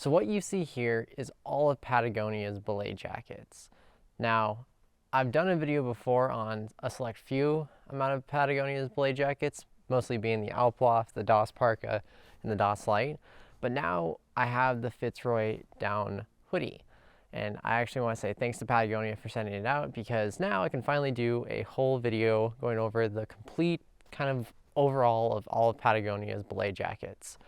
So what you see here is all of Patagonia's belay jackets. Now, I've done a video before on a select few amount of Patagonia's belay jackets, mostly being the AlpLoft, the Down Parka, and the Down Light. But now I have the Fitz Roy Down Hoody. And I actually want to say thanks to Patagonia for sending it out, because now I can finally do a whole video going over the complete kind of overall of all of Patagonia's belay jackets.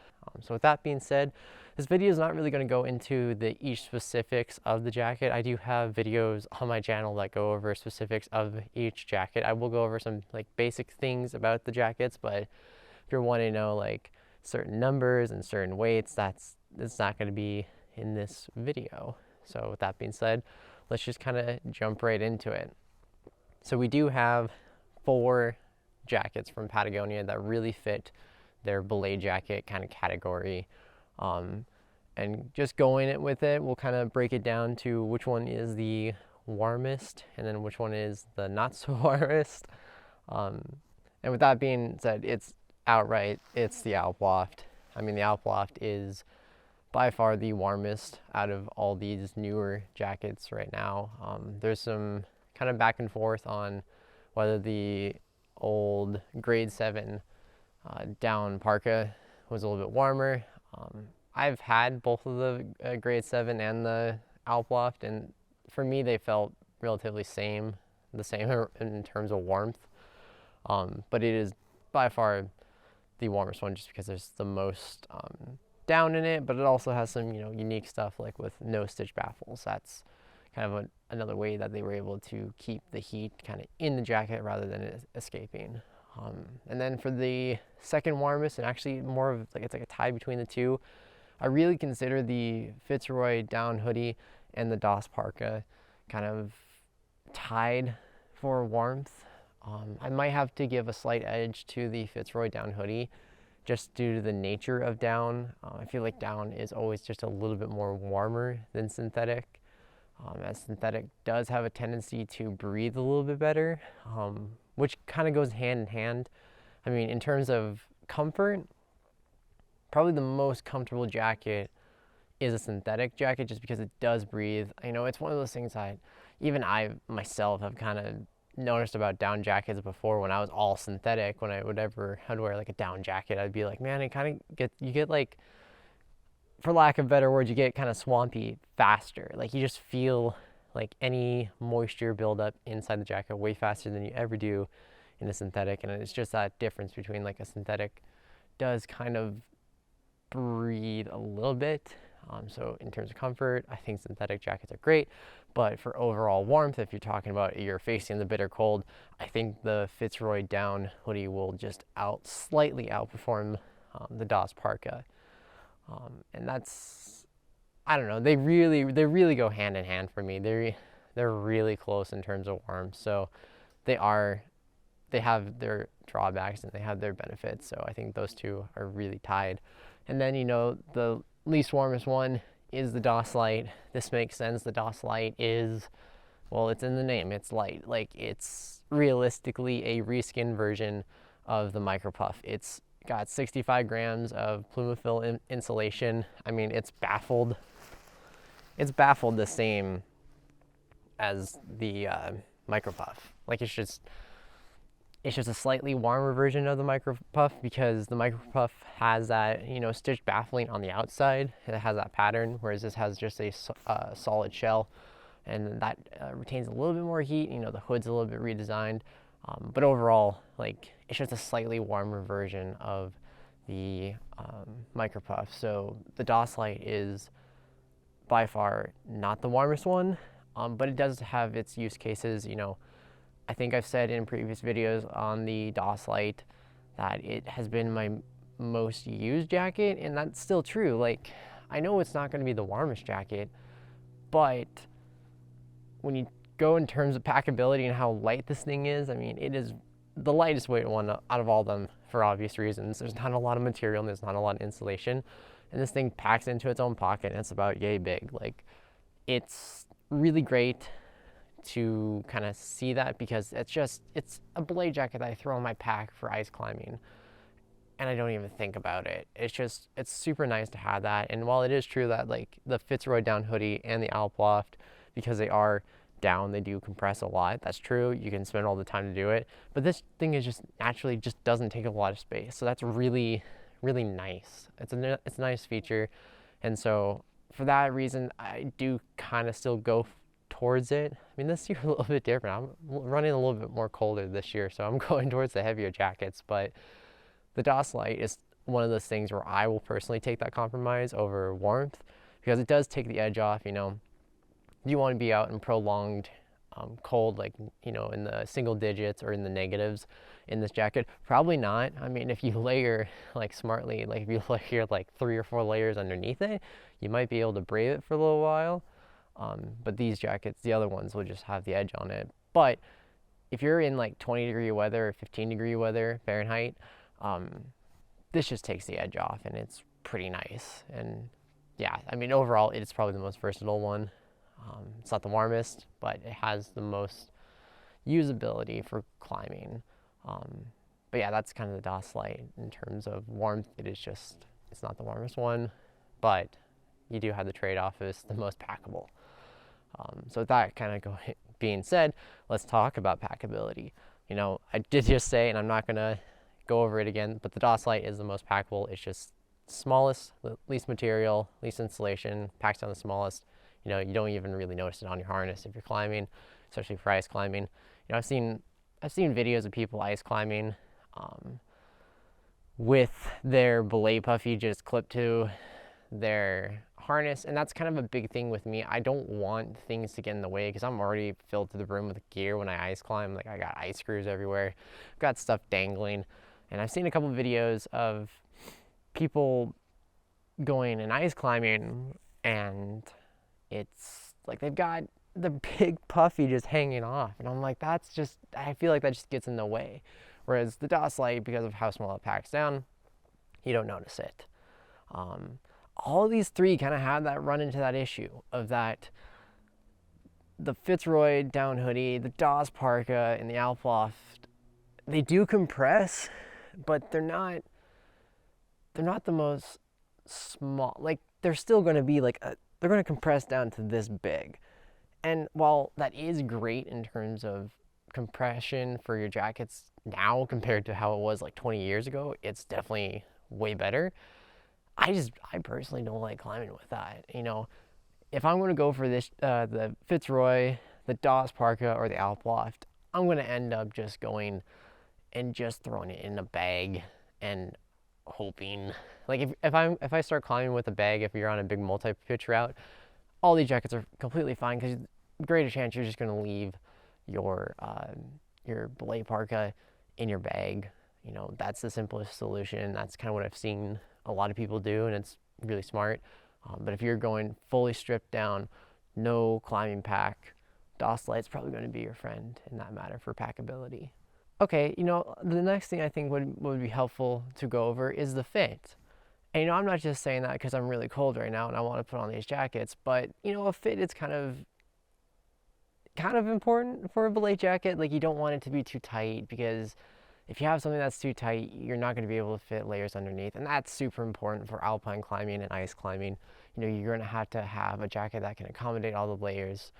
So with that being said, this video is not really going to go into each specifics of the jacket. I do have videos on my channel that go over specifics of each jacket. I will go over some like basic things about the jackets, but if you're wanting to know like certain numbers and certain weights, it's not going to be in this video. So with that being said, let's just kind of jump right into it. So we do have 4 jackets from Patagonia that really fit their belay jacket kind of category. And just going with it, we'll kind of break it down to which one is the warmest and then which one is the not so warmest. And with that being said, it's the AlpLoft. I mean, the AlpLoft is by far the warmest out of all these newer jackets right now. There's some kind of back and forth on whether the old grade 7 down parka was a little bit warmer. I've had both of the grade 7 and the AlpLoft, and for me they felt relatively the same in terms of warmth. But it is by far the warmest one just because there's the most down in it, but it also has some unique stuff like with no stitch baffles. That's kind of another way that they were able to keep the heat kind of in the jacket rather than it escaping. And then for the second warmest, and actually more of it's like a tie between the two, I really consider the Fitz Roy Down Hoody and the Down Parka kind of tied for warmth. I might have to give a slight edge to the Fitz Roy Down Hoody just due to the nature of down. I feel like down is always just a little bit more warmer than synthetic, as synthetic does have a tendency to breathe a little bit better, which kind of goes hand in hand. I mean, in terms of comfort, probably the most comfortable jacket is a synthetic jacket just because it does breathe. I know it's one of those things that even I myself have kind of noticed about down jackets before. When I was all synthetic, when I would ever had to wear like a down jacket, I'd be like, man, it kind of you get like, for lack of better words, you get kind of swampy faster. Like you just feel like any moisture buildup inside the jacket way faster than you ever do in a synthetic. And it's just that difference between like a synthetic does kind of breathe a little bit. So in terms of comfort, I think synthetic jackets are great, but for overall warmth, if you're talking about you're facing the bitter cold, I think the Fitz Roy Down Hoody will just slightly outperform the Down Parka. And that's, I don't know, they really go hand in hand for me. They're really close in terms of warmth. So they have their drawbacks and they have their benefits. So I think those two are really tied. And then, the least warmest one is the Down Light. This makes sense. The Down Light is, well, it's in the name. It's light. Like, it's realistically a reskin version of the Micro Puff. It's got 65 grams of Plumafil insulation. I mean, it's baffled the same as the Micro Puff. Like, it's just a slightly warmer version of the Micro Puff because the Micro Puff has that, stitched baffling on the outside. It has that pattern, whereas this has just a solid shell, and that retains a little bit more heat. The hood's a little bit redesigned, but overall, like, it's just a slightly warmer version of the Micro Puff. So the Down Light is by far not the warmest one, but it does have its use cases. I think I've said in previous videos on the Down Light that it has been my most used jacket, and that's still true. Like, I know it's not going to be the warmest jacket, but when you go in terms of packability and how light this thing is, I mean, it is the lightest weight one out of all of them for obvious reasons. There's not a lot of material and there's not a lot of insulation, and this thing packs into its own pocket and it's about yay big. Like, it's really great to kind of see that because it's a belay jacket that I throw in my pack for ice climbing. and I don't even think about it. It's super nice to have that. And while it is true that like the Fitz Roy Down Hoody and the AlpLoft, because they are down, they do compress a lot. That's true. You can spend all the time to do it. But this thing is just naturally just doesn't take a lot of space. So that's really, really nice. It's a nice feature. And so for that reason, I do kind of still go towards it. I mean, this year a little bit different. I'm running a little bit more colder this year, so I'm going towards the heavier jackets. But the DOS light is one of those things where I will personally take that compromise over warmth, because it does take the edge off. You know, you want to be out in prolonged cold, like, you know, in the single digits or in the negatives in this jacket? Probably not. I mean, if you layer like smartly, like if you layer like 3 or 4 layers underneath it, you might be able to brave it for a little while. But these jackets, the other ones, will just have the edge on it. But if you're in like 20-degree weather or 15-degree weather Fahrenheit, this just takes the edge off, and it's pretty nice. And yeah, I mean, overall, it's probably the most versatile one. It's not the warmest, but it has the most usability for climbing. But yeah, that's kind of the DOS light. In terms of warmth, it's not the warmest one, but you do have the trade-off as the most packable. So with that kind of being said, let's talk about packability. You know, I did just say, and I'm not going to go over it again, but the DOS light is the most packable. It's just smallest, least material, least insulation, packs down the smallest. You know, you don't even really notice it on your harness if you're climbing, especially for ice climbing. You know, I've seen videos of people ice climbing with their belay puffy just clipped to their harness, and that's kind of a big thing with me. I don't want things to get in the way, because I'm already filled to the brim with gear when I ice climb. Like, I got ice screws everywhere, I've got stuff dangling, and I've seen a couple of videos of people going and ice climbing, and it's like they've got the big puffy just hanging off, and I'm like, I feel like that just gets in the way. Whereas the DOS light, because of how small it packs down, you don't notice it. All these three kind of have that run into that issue of that the Fitz Roy Down Hoody, the DOS Parka, and the AlpLoft, they do compress, but they're not the most small. Like, they're still going to be like they're going to compress down to this big. And while that is great in terms of compression for your jackets now compared to how it was like 20 years ago, it's definitely way better. I personally don't like climbing with that. You know, if I'm going to go for this, the Fitz Roy, the DOS Parka, or the AlpLoft, I'm going to end up just going and just throwing it in a bag and hoping. Like, if I start climbing with a bag, if you're on a big multi-pitch route, all these jackets are completely fine, because greater chance you're just going to leave your belay parka in your bag. You know, that's the simplest solution. That's kind of what I've seen a lot of people do, and it's really smart. But if you're going fully stripped down, no climbing pack, DOS light's probably going to be your friend in that matter for packability. Okay, you know, the next thing I think would be helpful to go over is the fit. And, you know, I'm not just saying that because I'm really cold right now and I want to put on these jackets, but, you know, a fit is kind of important for a belay jacket. Like, you don't want it to be too tight, because if you have something that's too tight, you're not going to be able to fit layers underneath, and that's super important for alpine climbing and ice climbing. You know, you're going to have a jacket that can accommodate all the layers,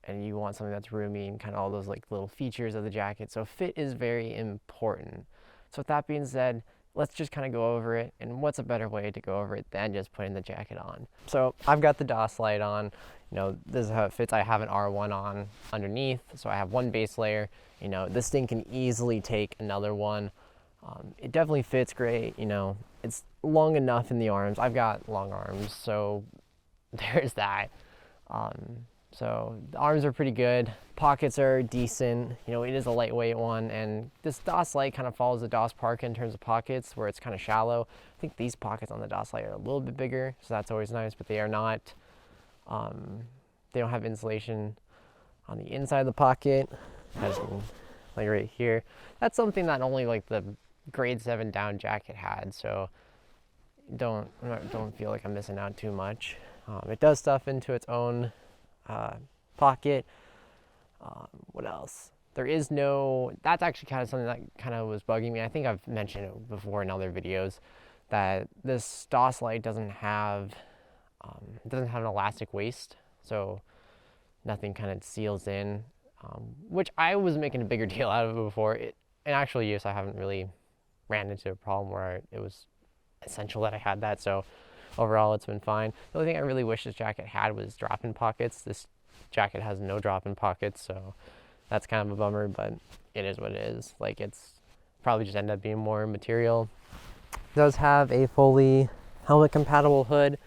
and you want something that's roomy and kind of all those like little features of the jacket. So fit is very important. So with that being said, let's just kind of go over it, and what's a better way to go over it than just putting the jacket on. So I've got the DOS light on. You know, this is how it fits. I have an R1 on underneath, so I have one base layer. You know, this thing can easily take another one. It definitely fits great. You know, it's long enough in the arms. I've got long arms, so there's that. So the arms are pretty good. Pockets are decent. You know, it is a lightweight one, and this DOS light kind of follows the DOS Parka in terms of pockets, where it's kind of shallow. I think these pockets on the DOS light are a little bit bigger, so that's always nice, but they are not. They don't have insulation on the inside of the pocket, as in, like right here. That's something that only like the grade 7 down jacket had, so don't feel like I'm missing out too much. It does stuff into its own pocket. What else? There is no, that's actually kind of something that kind of was bugging me. I think I've mentioned it before in other videos that this DOS light doesn't have an elastic waist, so nothing kind of seals in, which I was making a bigger deal out of it before. In actual use, I haven't really ran into a problem where it was essential that I had that, so overall it's been fine. The only thing I really wish this jacket had was drop-in pockets. This jacket has no drop-in pockets, so that's kind of a bummer, but it is what it is. Like, it's probably just ended up being more material. It does have a fully helmet compatible hood,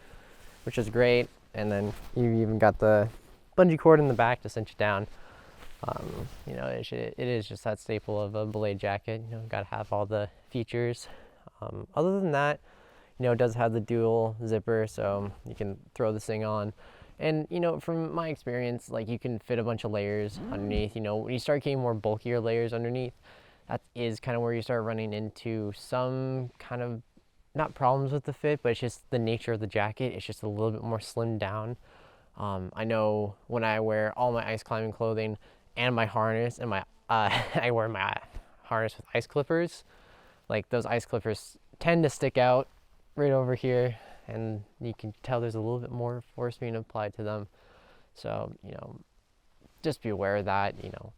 which is great, and then you even got the bungee cord in the back to cinch it down. You know, it is just that staple of a Belay jacket. You know, got to have all the features. Other than that, you know, it does have the dual zipper, so you can throw this thing on. And, you know, from my experience, like, you can fit a bunch of layers underneath. You know, when you start getting more bulkier layers underneath, that is kind of where you start running into some kind of, not problems with the fit, but it's just the nature of the jacket. It's just a little bit more slimmed down. I know when I wear all my ice climbing clothing and my harness and my, I wear my harness with ice clippers, like, those ice clippers tend to stick out right over here, and you can tell there's a little bit more force being applied to them. So, you know, just be aware of that. You know,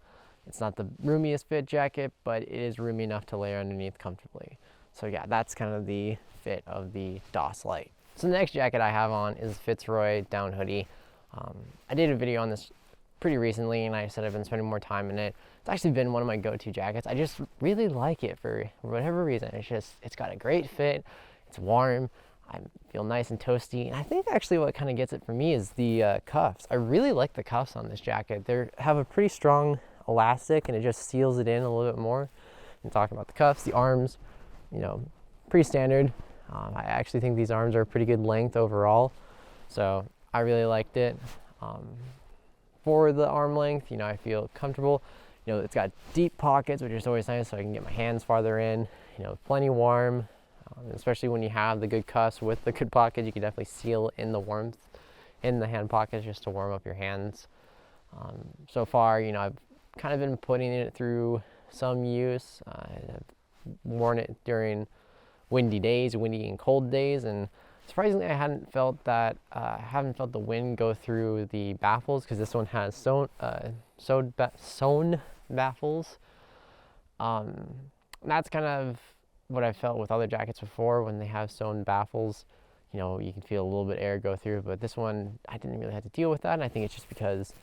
it's not the roomiest fit jacket, but it is roomy enough to layer underneath comfortably. So yeah, that's kind of the fit of the DOS light. So the next jacket I have on is Fitz Roy Down Hoody. I did a video on this pretty recently, and I said I've been spending more time in it. It's actually been one of my go-to jackets. I just really like it for whatever reason. It's got a great fit. It's warm. I feel nice and toasty. And I think actually what kind of gets it for me is the cuffs. I really like the cuffs on this jacket. They have a pretty strong elastic, and it just seals it in a little bit more. And talking about the cuffs, the arms, you know, pretty standard. I actually think these arms are a pretty good length overall, so I really liked it. For the arm length, you know, I feel comfortable. You know, it's got deep pockets, which is always nice, so I can get my hands farther in. You know, plenty warm, especially when you have the good cuffs with the good pockets. You can definitely seal in the warmth in the hand pockets just to warm up your hands. So far, you know, I've kind of been putting it through some use. I've worn it during windy and cold days, and surprisingly, I haven't felt the wind go through the baffles, because this one has sewn baffles. That's kind of what I felt with other jackets before when they have sewn baffles. You know, you can feel a little bit of air go through, but this one, I didn't really have to deal with that, and I think it's just because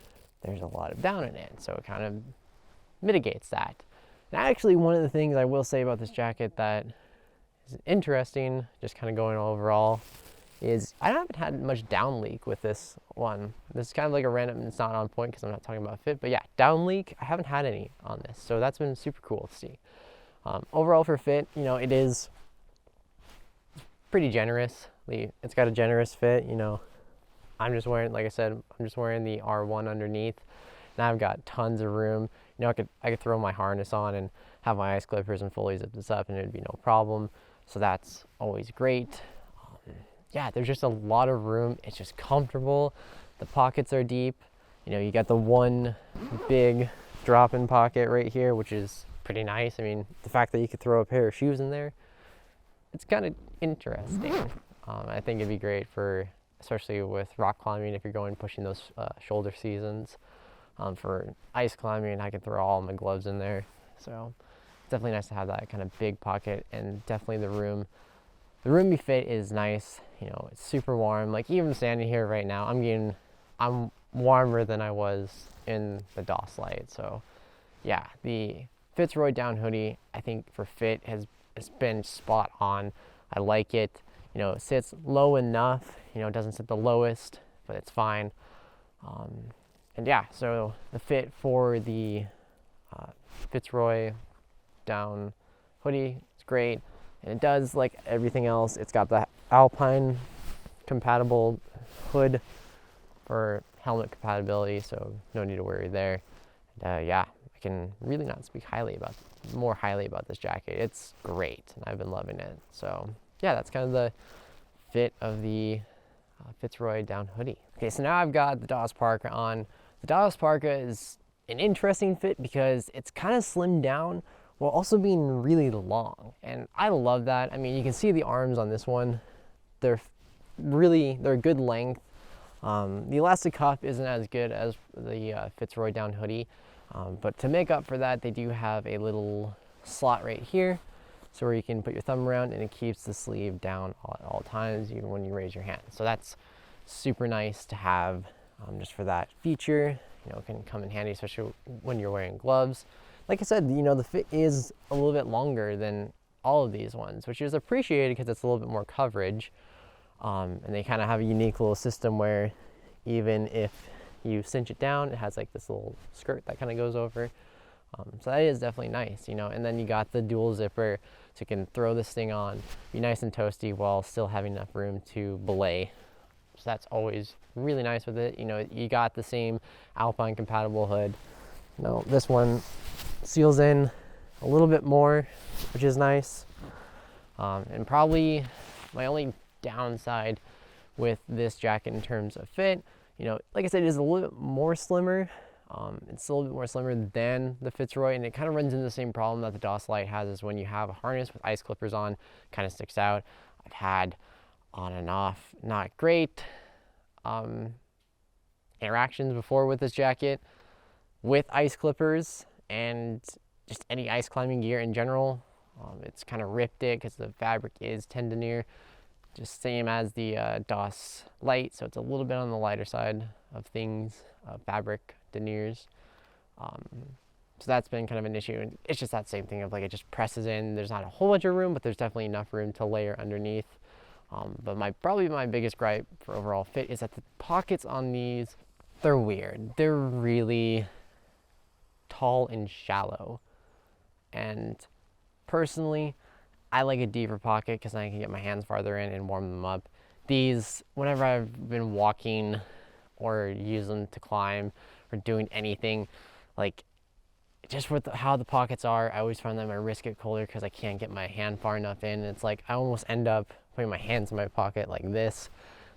there's a lot of down in it, so it kind of mitigates that. And actually, one of the things I will say about this jacket that is interesting, just kind of going overall, is I haven't had much down leak with this one. This is kind of like a random, it's not on point because I'm not talking about fit, but yeah, down leak, I haven't had any on this, so that's been super cool to see. Overall for fit, you know, it is pretty generous. It's got a generous fit, you know. I'm just wearing, like I said, I'm just wearing the R1 underneath. Now I've got tons of room. You know, I could throw my harness on and have my ice clippers and fully zip this up, and it'd be no problem. So that's always great. Yeah, there's just a lot of room. It's just comfortable. The pockets are deep. You know, you got the one big drop-in pocket right here, which is pretty nice. I mean, the fact that you could throw a pair of shoes in there, it's kind of interesting. I think it'd be great for, especially with rock climbing, if you're going pushing those shoulder seasons. For ice climbing, I could throw all my gloves in there. So it's definitely nice to have that kind of big pocket, and definitely the roomy fit is nice. You know, it's super warm. Like, even standing here right now, I'm warmer than I was in the DOS light. So yeah, the Fitz Roy Down Hoody, I think for fit has been spot on. I like it. You know, it sits low enough. You know, it doesn't sit the lowest, but it's fine. And yeah, so the fit for the Fitz Roy Down Hoody is great. And it does, like everything else, it's got the Alpine compatible hood for helmet compatibility, so no need to worry there. And, yeah, I can really not speak more highly about this jacket. It's great, and I've been loving it. So yeah, that's kind of the fit of the Fitz Roy Down Hoody. Okay, so now I've got the DOS Parka on. The DOS Parka is an interesting fit because it's kind of slimmed down while also being really long. And I love that. I mean, you can see the arms on this one. They're a good length. The elastic cuff isn't as good as the Fitz Roy Down Hoody, but to make up for that, they do have a little slot right here, so where you can put your thumb around and it keeps the sleeve down at all times, even when you raise your hand. So that's super nice to have just for that feature. You know, it can come in handy, especially when you're wearing gloves. Like I said, you know, the fit is a little bit longer than all of these ones, which is appreciated because it's a little bit more coverage. And they kind of have a unique little system where even if you cinch it down, it has like this little skirt that kind of goes over. So that is definitely nice, you know. And then you got the dual zipper, so you can throw this thing on, be nice and toasty while still having enough room to belay. So that's always really nice with it. You know, you got the same Alpine compatible hood. You know, this one seals in a little bit more, which is nice. And probably my only downside with this jacket in terms of fit, you know, like I said, it is a little bit more slimmer. It's a little bit more slimmer than the Fitz Roy, and it kind of runs into the same problem that the DOS Lite has, is when you have a harness with ice clippers on, kind of sticks out. I've had on and off not great interactions before with this jacket with ice clippers and just any ice climbing gear in general. It's kind of ripped it because the fabric is tendonier, just same as the DOS Lite, so it's a little bit on the lighter side of things, fabric deniers. So that's been kind of an issue, and it's just that same thing of like it just presses in. There's not a whole bunch of room, but there's definitely enough room to layer underneath. But probably my biggest gripe for overall fit is that the pockets on these, they're weird. They're really tall and shallow. And personally, I like a deeper pocket because I can get my hands farther in and warm them up. These, whenever I've been walking or use them to climb or doing anything, like just with how the pockets are, I always find that my wrists get colder because I can't get my hand far enough in. It's like I almost end up putting my hands in my pocket like this.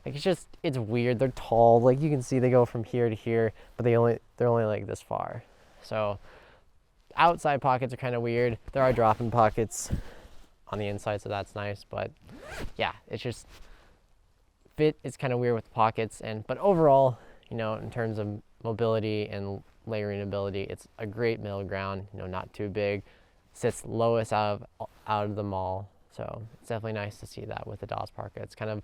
Like it's weird. They're tall. Like you can see they go from here to here, but they're only like this far. So outside pockets are kind of weird. There are drop-in pockets on the inside, so that's nice. But yeah, it's just fit is kind of weird with the pockets. But overall, you know, in terms of mobility and layering ability, it's a great middle ground. You know, not too big, sits lowest out of them all. So it's definitely nice to see that with the DOS Parka. It's kind of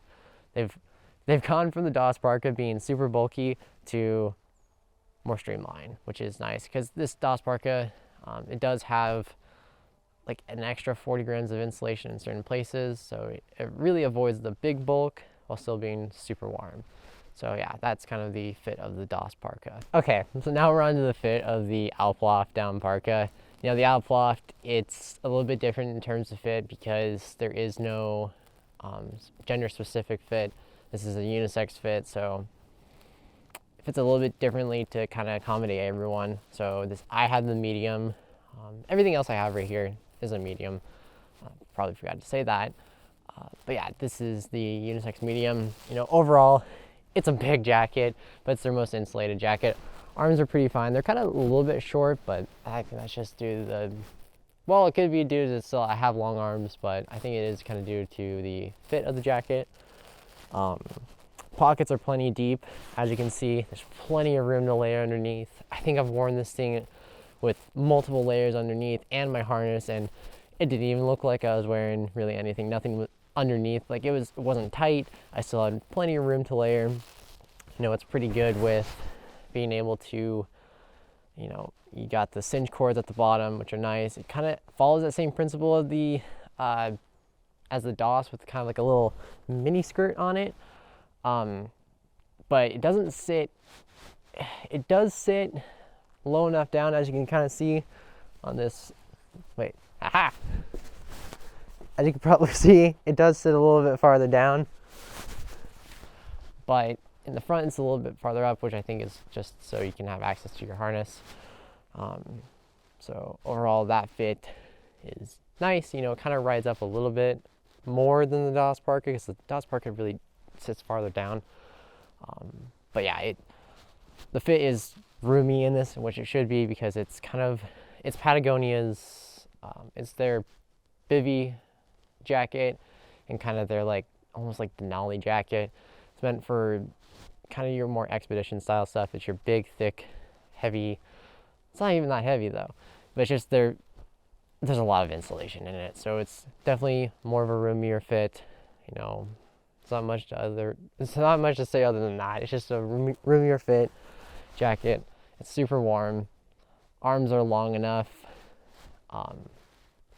they've gone from the DOS Parka being super bulky to more streamlined, which is nice because this DOS Parka, it does have like an extra 40 grams of insulation in certain places, so it really avoids the big bulk while still being super warm. So yeah, that's kind of the fit of the DOS Parka. Okay, so now we're on to the fit of the AlpLoft Down Parka. You know, the AlpLoft, it's a little bit different in terms of fit because there is no gender-specific fit. This is a unisex fit, so it fits a little bit differently to kind of accommodate everyone. So I have the medium. Everything else I have right here is a medium. Probably forgot to say that. But yeah, this is the unisex medium. You know, overall, it's a big jacket, but it's their most insulated jacket. Arms are pretty fine. They're kind of a little bit short, but I think that's just due to it could be due to I have long arms, but I think it is kind of due to the fit of the jacket. Pockets are plenty deep. As you can see, there's plenty of room to layer underneath. I think I've worn this thing with multiple layers underneath and my harness, and it didn't even look like I was wearing really anything. Nothing underneath. Like it wasn't tight. I still had plenty of room to layer. You know, it's pretty good with being able to, you know, you got the cinch cords at the bottom, which are nice. It kind of follows that same principle of the as the DOS, with kind of like a little mini skirt on it. But it doesn't sit. It does sit low enough down, as you can kind of see on this. Wait, aha! As you can probably see, it does sit a little bit farther down. But in the front, it's a little bit farther up, which I think is just so you can have access to your harness. So overall, that fit is nice. You know, it kind of rides up a little bit more than the DOS Parka because the DOS Parka really sits farther down. But yeah, the fit is roomy in this, which it should be, because it's Patagonia's, it's their bivy jacket, and kind of their like almost like Denali jacket. It's meant for kind of your more expedition style stuff. It's your big, thick, heavy. It's not even that heavy though, but it's just there's a lot of insulation in it, so it's definitely more of a roomier fit. You know, it's not much to say other than that. It's just a roomier fit jacket. It's super warm. Arms are long enough.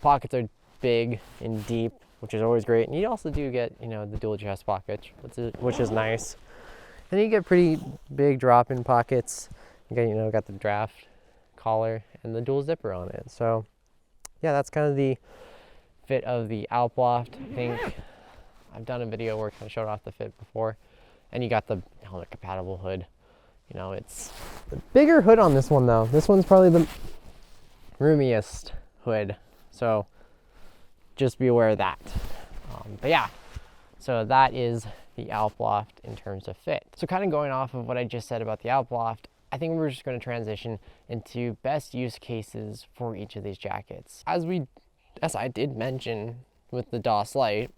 Pockets are big and deep, which is always great. And you also do get, you know, the dual chest pockets, which is nice. And you get pretty big drop-in pockets. You got, you know, got the draft collar and the dual zipper on it. So yeah, that's kind of the fit of the AlpLoft. I think I've done a video where I kind of showed off the fit before. And you got the helmet compatible hood. You know, it's the bigger hood on this one though. This one's probably the roomiest hood. So just be aware of that. But yeah, so that is the AlpLoft in terms of fit. So kind of going off of what I just said about the AlpLoft, I think we're just going to transition into best use cases for each of these jackets. As I did mention with the DOS Light,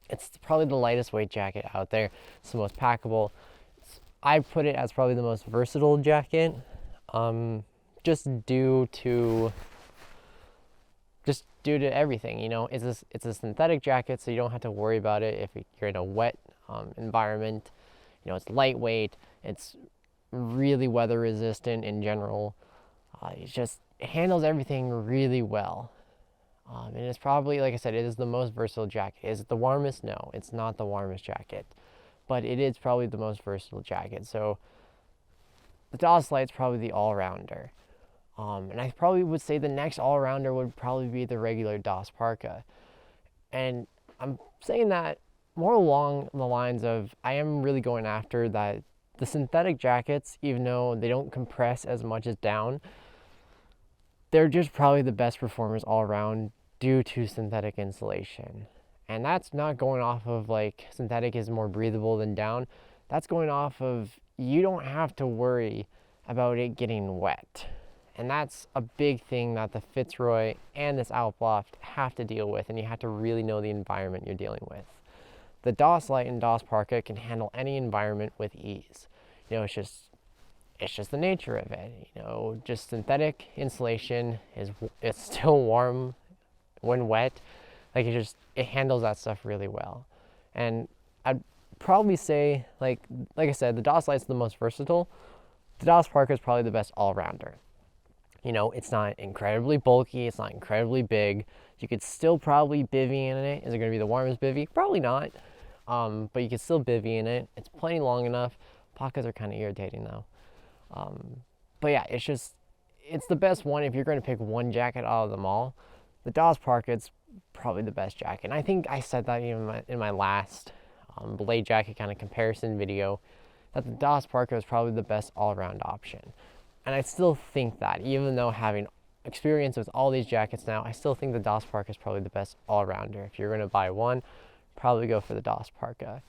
it's probably the lightest weight jacket out there. It's the most packable. I put it as probably the most versatile jacket, just due to everything. You know, it's a synthetic jacket, so you don't have to worry about it if you're in a wet environment. You know, it's lightweight. It's really weather resistant in general. It handles everything really well. And it's probably, like I said, it is the most versatile jacket. Is it the warmest? No, it's not the warmest jacket, but it is probably the most versatile jacket. So the DOS Light's probably the all-rounder. And I probably would say the next all-rounder would probably be the regular DOS Parka. And I'm saying that more along the lines of, I am really going after that the synthetic jackets, even though they don't compress as much as down, they're just probably the best performers all around due to synthetic insulation. And that's not going off of like synthetic is more breathable than down. That's going off of you don't have to worry about it getting wet. And that's a big thing that the Fitz Roy and this AlpLoft have to deal with, and you have to really know the environment you're dealing with. The DOS Light and DOS Parka can handle any environment with ease. You know, it's just the nature of it. You know, just synthetic insulation it's still warm when wet. Like it handles that stuff really well. And I'd probably say, like I said, the DOS Light's the most versatile. The DOS Parka is probably the best all-rounder. You know, it's not incredibly bulky, it's not incredibly big. You could still probably bivvy in it. Is it going to be the warmest bivvy? Probably not. But you can still bivvy in it. It's plenty long enough. Pockets are kind of irritating though. But yeah, it's the best one if you're going to pick one jacket out of them all. The DOS Parka, it's probably the best jacket. And I think I said that even in my last Belay jacket kind of comparison video, that the DOS Parka is probably the best all-around option. And I still think that, even though having experience with all these jackets now, I still think the DOS Parka is probably the best all-rounder. If you're going to buy one, probably go for the DOS Parka.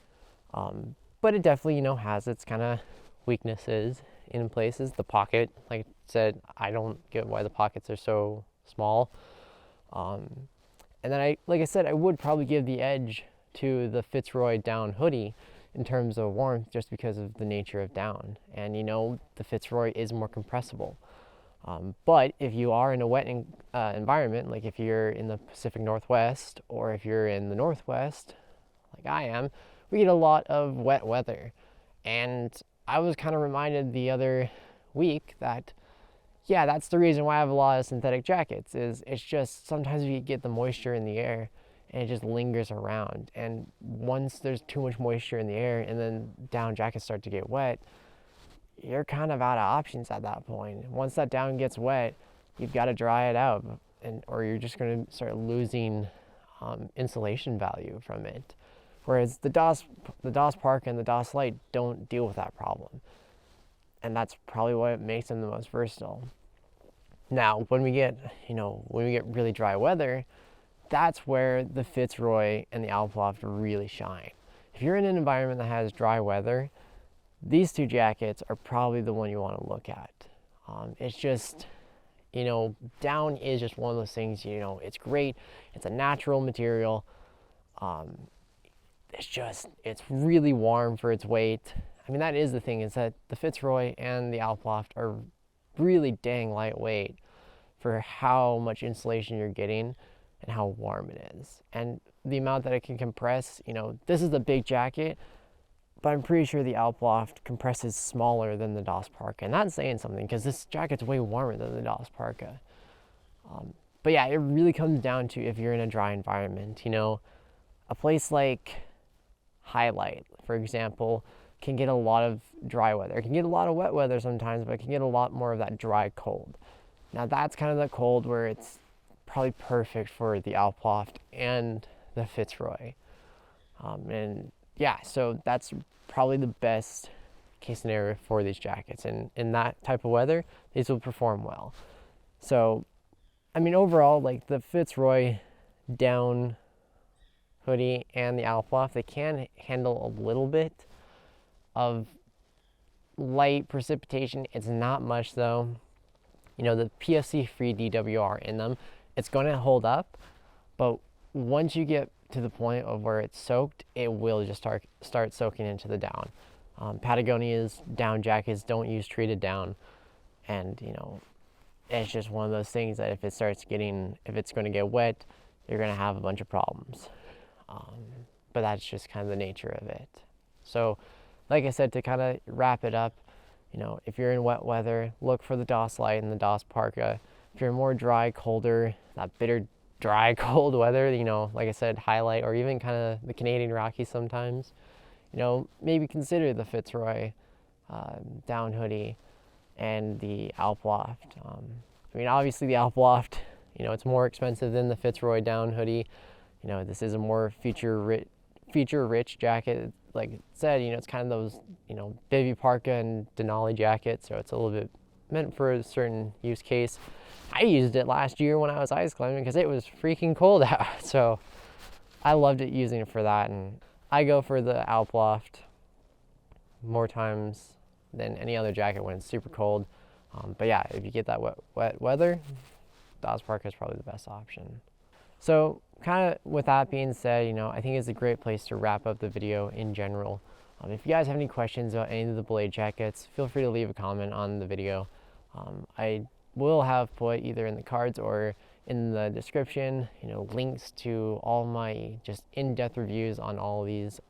But it definitely, you know, has its kind of weaknesses in places. The pocket, like I said, I don't get why the pockets are so small. And then like I said, I would probably give the edge to the Fitz Roy Down Hoody in terms of warmth, just because of the nature of down. And you know, the Fitz Roy is more compressible. But if you are in a wet environment, like if you're in the Pacific Northwest, or if you're in the Northwest, like I am, we get a lot of wet weather. And I was kind of reminded the other week that, yeah, that's the reason why I have a lot of synthetic jackets, is it's just sometimes you get the moisture in the air and it just lingers around. And once there's too much moisture in the air and then down jackets start to get wet, you're kind of out of options at that point. Once that down gets wet, you've got to dry it out, or you're just going to start losing insulation value from it. Whereas the DOS Parka and the DOS Light don't deal with that problem. And that's probably what makes them the most versatile. Now, when we get really dry weather, that's where the Fitz Roy and the AlpLoft really shine. If you're in an environment that has dry weather, these two jackets are probably the one you want to look at. It's just, down is just one of those things, it's great. It's a natural material. It's really warm for its weight. I mean, that is the thing, is that the Fitz Roy and the AlpLoft are really dang lightweight for how much insulation you're getting and how warm it is. And the amount that it can compress, this is the big jacket, but I'm pretty sure the AlpLoft compresses smaller than the DOS Parka. And that's saying something, because this jacket's way warmer than the DOS Parka. But yeah, it really comes down to if you're in a dry environment. A place like Highlight, for example, can get a lot of dry weather. It can get a lot of wet weather sometimes, but it can get a lot more of that dry cold. Now that's kind of the cold where it's probably perfect for the AlpLoft and the Fitz Roy. And yeah, so that's probably the best case scenario for these jackets. And in that type of weather, these will perform well. So, I mean, overall, like the Fitz Roy Down Hoody and the AlpLoft, they can handle a little bit of light precipitation. It's not much though. The PFC-free DWR in them, it's going to hold up, but once you get to the point of where it's soaked, it will just start soaking into the down. Patagonia's down jackets don't use treated down, and it's just one of those things that if it's going to get wet, you're going to have a bunch of problems. But that's just kind of the nature of it. So, like I said, to kind of wrap it up, if you're in wet weather, look for the DOS Light and the DOS Parka. If you're more dry, colder, that bitter, dry, cold weather, like I said, Highlight, or even kind of the Canadian Rockies sometimes, maybe consider the Fitz Roy Down Hoody and the AlpLoft. I mean, obviously the AlpLoft, it's more expensive than the Fitz Roy Down Hoody. This is a more feature-rich jacket. Like it said, it's kind of those, baby parka and Denali jackets, so it's a little bit meant for a certain use case. I used it last year when I was ice climbing because it was freaking cold out, so I loved it using it for that. And I go for the AlpLoft more times than any other jacket when it's super cold. But yeah, if you get that wet weather, DOS Parka is probably the best option. So kind of with that being said, I think it's a great place to wrap up the video in general. If you guys have any questions about any of the Belay jackets, feel free to leave a comment on the video. I will have put either in the cards or in the description, links to all my just in-depth reviews on all these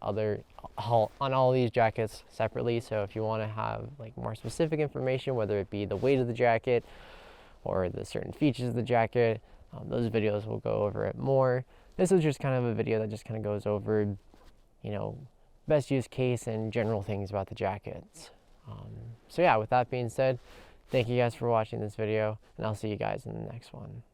jackets separately. So if you want to have like more specific information, whether it be the weight of the jacket or the certain features of the jacket, those videos will go over it more. This is just kind of a video that just kind of goes over, best use case and general things about the jackets. So yeah, with that being said, thank you guys for watching this video, and I'll see you guys in the next one.